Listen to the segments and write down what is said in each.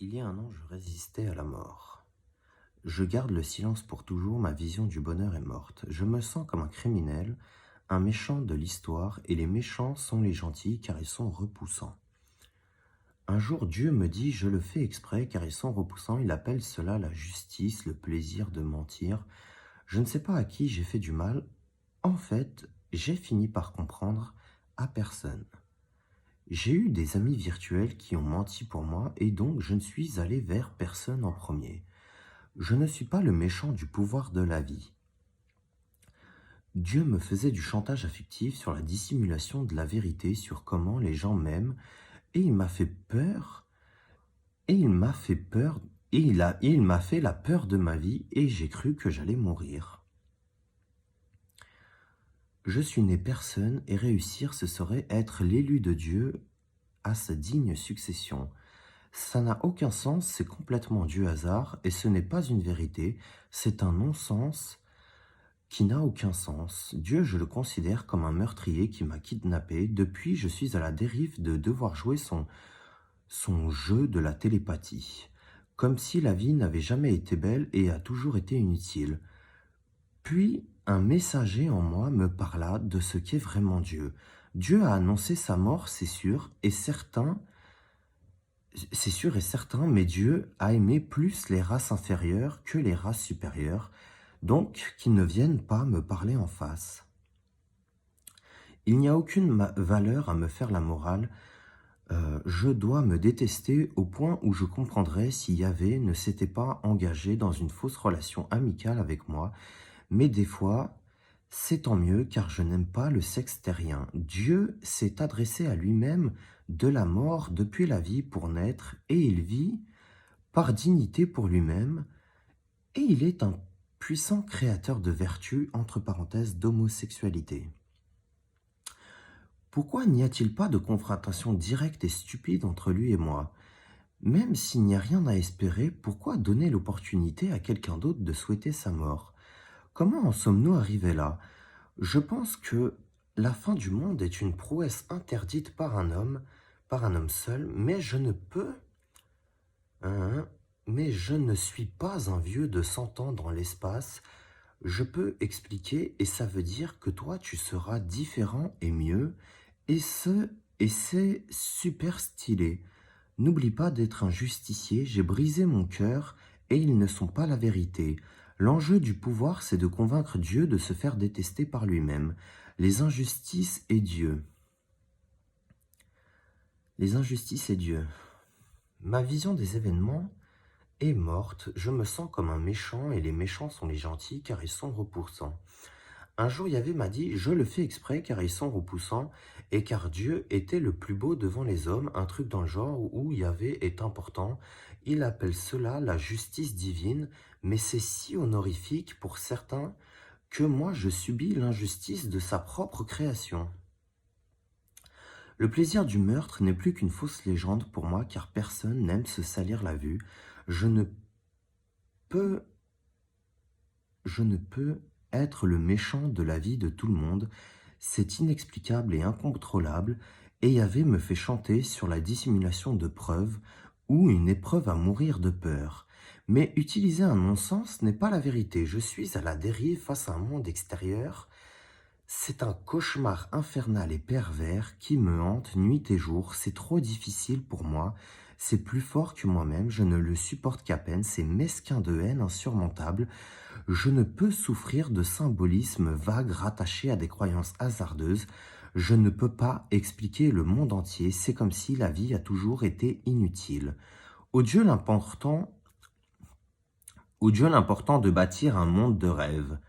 Il y a un an, je résistais à la mort. Je garde le silence pour toujours, ma vision du bonheur est morte. Je me sens comme un criminel, un méchant de l'histoire, et les méchants sont les gentils car ils sont repoussants. Un jour, Dieu me dit, je le fais exprès car ils sont repoussants, il appelle cela la justice, le plaisir de mentir. Je ne sais pas à qui j'ai fait du mal. En fait, j'ai fini par comprendre à personne. J'ai eu des amis virtuels qui ont menti pour moi et donc je ne suis allé vers personne en premier. Je ne suis pas le méchant du pouvoir de la vie. Dieu me faisait du chantage affectif sur la dissimulation de la vérité sur comment les gens m'aiment et il m'a fait peur et il m'a fait peur et il m'a fait la peur de ma vie et j'ai cru que j'allais mourir. Je suis né personne et réussir ce serait être l'élu de Dieu à sa digne succession. Ça n'a aucun sens, c'est complètement du hasard et ce n'est pas une vérité, c'est un non-sens qui n'a aucun sens. Dieu, je le considère comme un meurtrier qui m'a kidnappé. Depuis, je suis à la dérive de devoir jouer son jeu de la télépathie, comme si la vie n'avait jamais été belle et a toujours été inutile. Puis, un messager en moi me parla de ce qu'est vraiment Dieu. Dieu a annoncé sa mort, c'est sûr et certain, mais Dieu a aimé plus les races inférieures que les races supérieures, donc qu'ils ne viennent pas me parler en face. Il n'y a aucune valeur à me faire la morale, je dois me détester au point où je comprendrais si Yahvé ne s'était pas engagé dans une fausse relation amicale avec moi, mais des fois, c'est tant mieux car je n'aime pas le sexe terrien. Dieu s'est adressé à lui-même de la mort depuis la vie pour naître et il vit par dignité pour lui-même et il est un puissant créateur de vertu entre parenthèses d'homosexualité. Pourquoi n'y a-t-il pas de confrontation directe et stupide entre lui et moi? Même s'il n'y a rien à espérer, pourquoi donner l'opportunité à quelqu'un d'autre de souhaiter sa mort? Comment en sommes-nous arrivés là? Je pense que la fin du monde est une prouesse interdite par un homme seul, hein, mais je ne suis pas un vieux de 100 ans dans l'espace. Je peux expliquer et ça veut dire que toi tu seras différent et mieux, et c'est super stylé. N'oublie pas d'être un justicier, j'ai brisé mon cœur et ils ne sont pas la vérité. L'enjeu du pouvoir, c'est de convaincre Dieu de se faire détester par lui-même. Les injustices et Dieu. Les injustices et Dieu. Ma vision des événements est morte, je me sens comme un méchant et les méchants sont les gentils car ils sont repoussants. Un jour, Yahvé m'a dit, je le fais exprès car ils sont repoussants et car Dieu était le plus beau devant les hommes, un truc dans le genre où Yahvé est important. Il appelle cela la justice divine, mais c'est si honorifique pour certains que moi je subis l'injustice de sa propre création. Le plaisir du meurtre n'est plus qu'une fausse légende pour moi car personne n'aime se salir la vue. Je ne peux Je ne peux être le méchant de la vie de tout le monde, c'est inexplicable et incontrôlable, et Yahvé me fait chanter sur la dissimulation de preuves ou une épreuve à mourir de peur. Mais utiliser un non-sens n'est pas la vérité, je suis à la dérive face à un monde extérieur. C'est un cauchemar infernal et pervers qui me hante nuit et jour, c'est trop difficile pour moi, c'est plus fort que moi-même, je ne le supporte qu'à peine, c'est mesquin de haine insurmontable. Je ne peux souffrir de symbolismes vagues rattachés à des croyances hasardeuses. Je ne peux pas expliquer le monde entier. C'est comme si la vie a toujours été inutile. Au Dieu l'important, au Dieu l'important de bâtir un monde de rêve.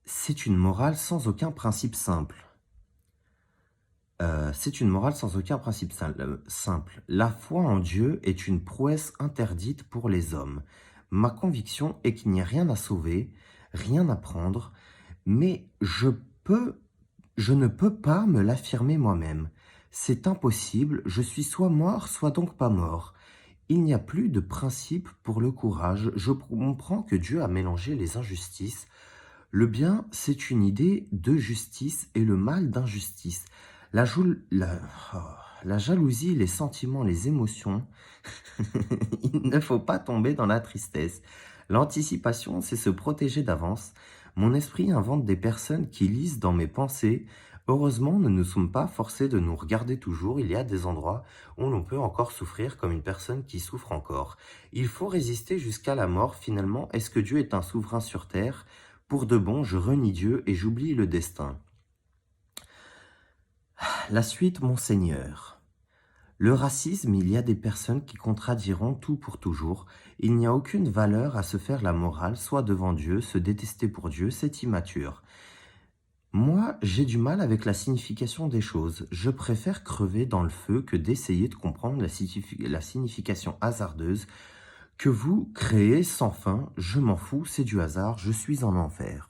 C'est une morale sans aucun principe simple. Simple. La foi en Dieu est une prouesse interdite pour les hommes. Ma conviction est qu'il n'y a rien à sauver, rien à prendre, mais je ne peux pas me l'affirmer moi-même. C'est impossible, je suis soit mort, soit donc pas mort. Il n'y a plus de principe pour le courage. Je comprends que Dieu a mélangé les injustices. Le bien, c'est une idée de justice et le mal d'injustice. La, jou- la- oh. La jalousie, les sentiments, les émotions, il ne faut pas tomber dans la tristesse. L'anticipation, c'est se protéger d'avance. Mon esprit invente des personnes qui lisent dans mes pensées. Heureusement, nous ne sommes pas forcés de nous regarder toujours. Il y a des endroits où l'on peut encore souffrir comme une personne qui souffre encore. Il faut résister jusqu'à la mort. Finalement, est-ce que Dieu est un souverain sur terre? Pour de bon, je renie Dieu et j'oublie le destin. La suite, mon Seigneur. Le racisme, il y a des personnes qui contradiront tout pour toujours. Il n'y a aucune valeur à se faire la morale, soit devant Dieu, se détester pour Dieu, c'est immature. Moi, j'ai du mal avec la signification des choses. Je préfère crever dans le feu que d'essayer de comprendre la signification hasardeuse que vous créez sans fin. Je m'en fous, c'est du hasard, je suis en enfer.